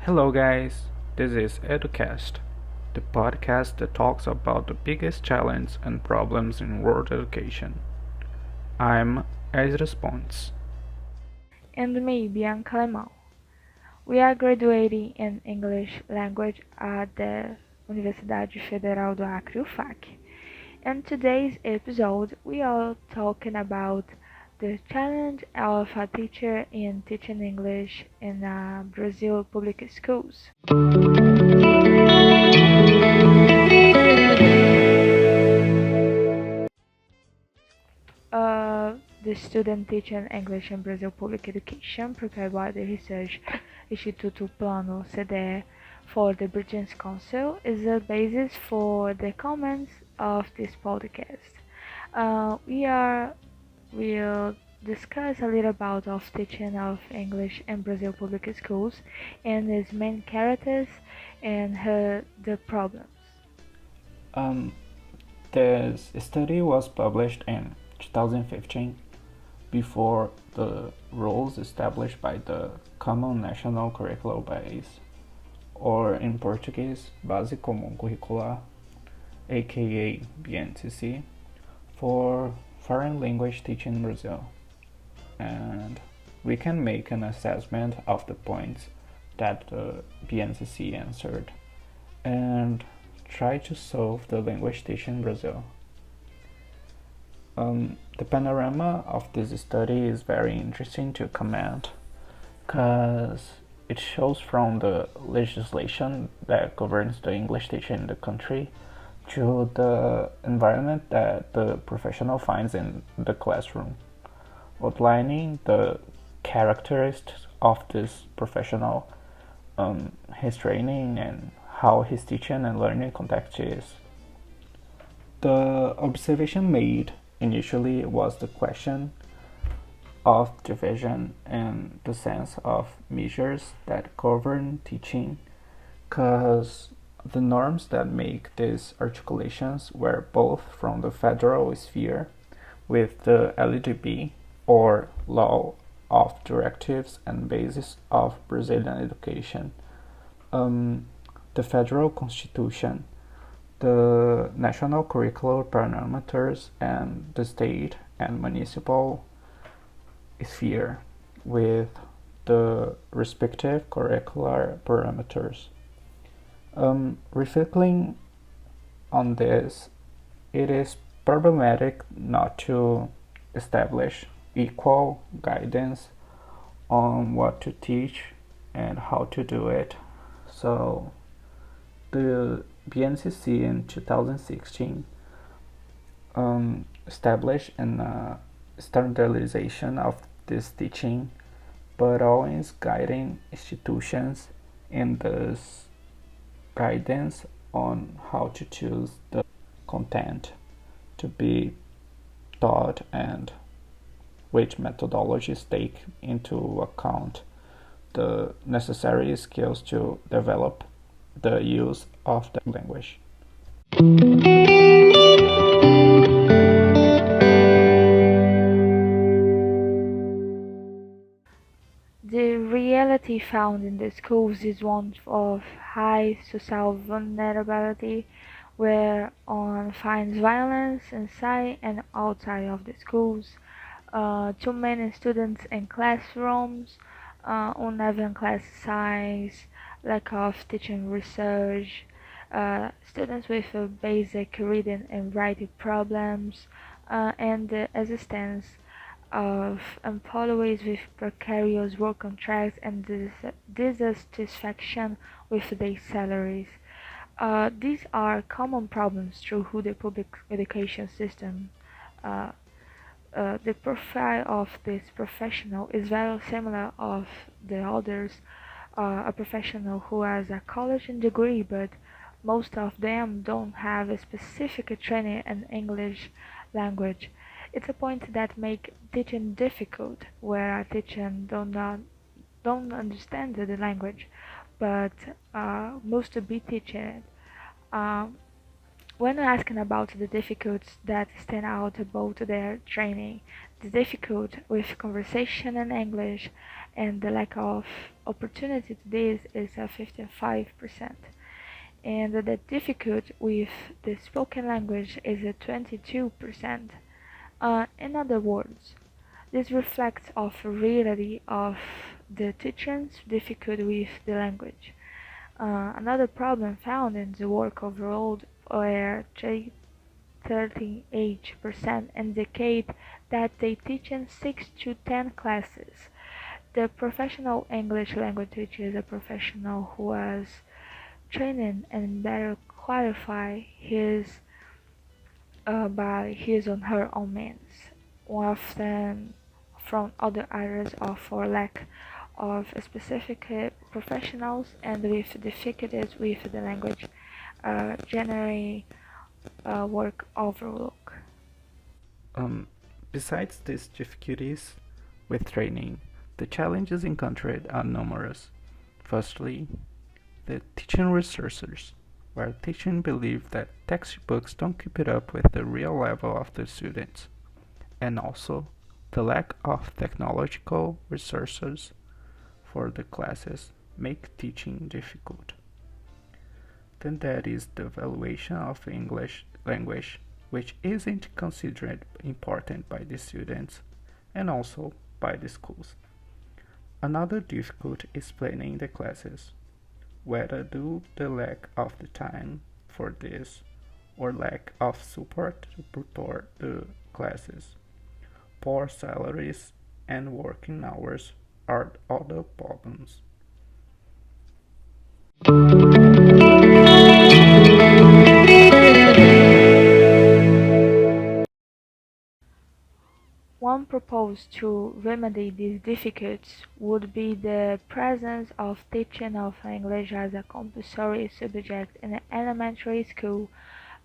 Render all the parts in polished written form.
Hello, guys. This is Edu-Cast, the podcast that talks about the biggest challenges and problems in world education. I'm Ezra Spons. And me, Bianca Lemão. We are graduating in English language at the Universidade Federal do Acre, Ufac. In today's episode, we are talking about the challenge of a teacher in teaching English in Brazil public schools. The student teaching English in Brazil public education, prepared by the Research Instituto Plano CDE for the British Council, is the basis for the comments of this podcast. We'll discuss a little about of teaching of English in Brazil public schools and its main characters and the problems. This study was published in 2015 before the rules established by the Common National Curricular Base, or in Portuguese, Base Comum Curricular, aka BNCC, for foreign language teaching in Brazil. And we can make an assessment of the points that the BNCC answered and try to solve the language teaching in Brazil. The panorama of this study is very interesting to comment because it shows from the legislation that governs the English teaching in the country to the environment that the professional finds in the classroom, outlining the characteristics of this professional, his training, and how his teaching and learning context is. The observation made initially was the question of division in the sense of measures that govern teaching, because the norms that make these articulations were both from the federal sphere with the LDB, or Law of Directives and Basis of Brazilian Education, the federal constitution, the national curricular parameters, and the state and municipal sphere with the respective curricular parameters. Reflecting on this, it is problematic not to establish equal guidance on what to teach and how to do it. So the BNCC in 2016 established a standardization of this teaching, but always guiding institutions in this guidance on how to choose the content to be taught and which methodologies take into account the necessary skills to develop the use of the language. The reality found in the schools is one of high social vulnerability, where one finds violence inside and outside of the schools, too many students in classrooms, uneven class size, lack of teaching research, students with basic reading and writing problems, and the existence of employees with precarious work contracts and dissatisfaction with their salaries. These are common problems through the public education system. Uh, the profile of this professional is very similar of the others. A professional who has a college degree, but most of them don't have a specific training in English language. It's a point that make teaching difficult, where a teacher don't understand the language, but must be teaching it. Um, when asking about the difficulties that stand out about their training, the difficulty with conversation in English and the lack of opportunity to this is 55%. And the difficulty with the spoken language is 22%. In other words, this reflects of reality of the teachers' difficulty with the language. Another problem found in the work overall where 38% indicate that they teach in 6 to 10 classes. The professional English language teacher is a professional who has trained and better qualify his by his or her own means, often from other areas of or lack of specific professionals and with difficulties with the language generally work overlook. Um, Besides these difficulties with training, the challenges encountered are numerous. Firstly, the teaching resources, where teachers believe that textbooks don't keep it up with the real level of the students, and also the lack of technological resources for the classes make teaching difficult. Then there is the evaluation of English language, which isn't considered important by the students and also by the schools. Another difficulty is planning the classes, whether due to the lack of the time for this or lack of support to prepare the classes. Poor salaries and working hours are other problems. One proposal to remedy these difficulties would be the presence of teaching of English as a compulsory subject in elementary school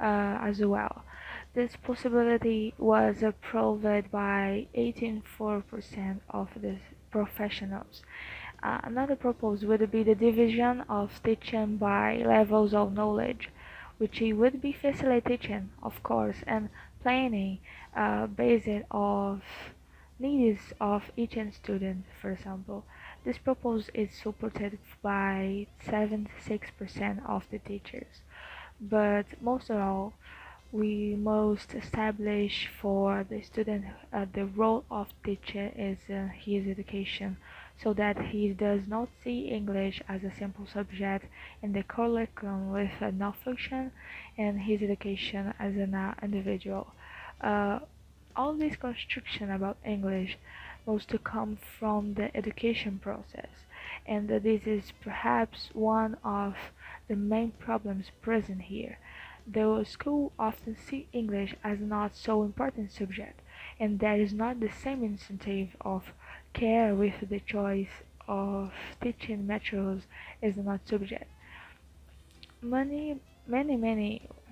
as well. This possibility was approved by 84% of the professionals. Another proposal would be the division of teaching by levels of knowledge, which it would be facilitating, of course, and planning based of needs of each student, for example. This proposal is supported by 76% of the teachers. But most of all, we must establish for the student the role of teacher is his education, so that he does not see English as a simple subject in the curriculum with no function, and his education as an individual. Uh, all this construction about English must to come from the education process, and this is perhaps one of the main problems present here. The school often see English as not so important subject, and there is not the same incentive of care with the choice of teaching materials is not subject. Many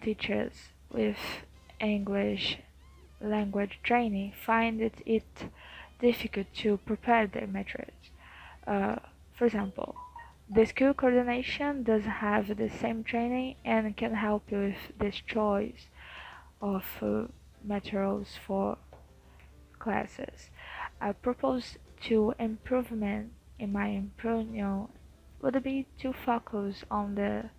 teachers with English language training find it difficult to prepare their materials. Uh, for example, the school coordination does have the same training and can help you with this choice of materials for classes. I propose to improvement, in my opinion, would be to focus on the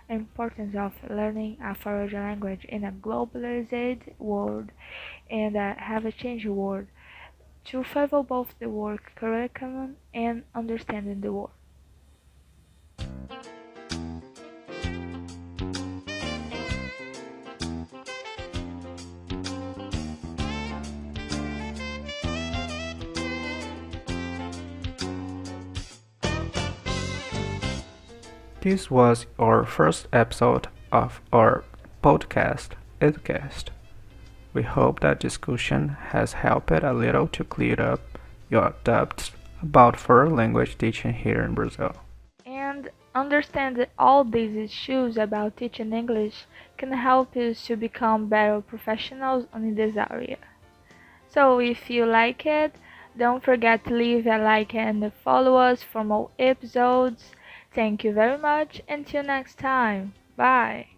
importance of learning a foreign language in a globalized world and have a changed world to favor both the work curriculum and understanding the world. This was our first episode of our podcast, Edu-Cast. We hope that discussion has helped a little to clear up your doubts about foreign language teaching here in Brazil. And understand that all these issues about teaching English can help you to become better professionals in this area. So if you like it, don't forget to leave a like and follow us for more episodes. Thank you very much. Until next time. Bye.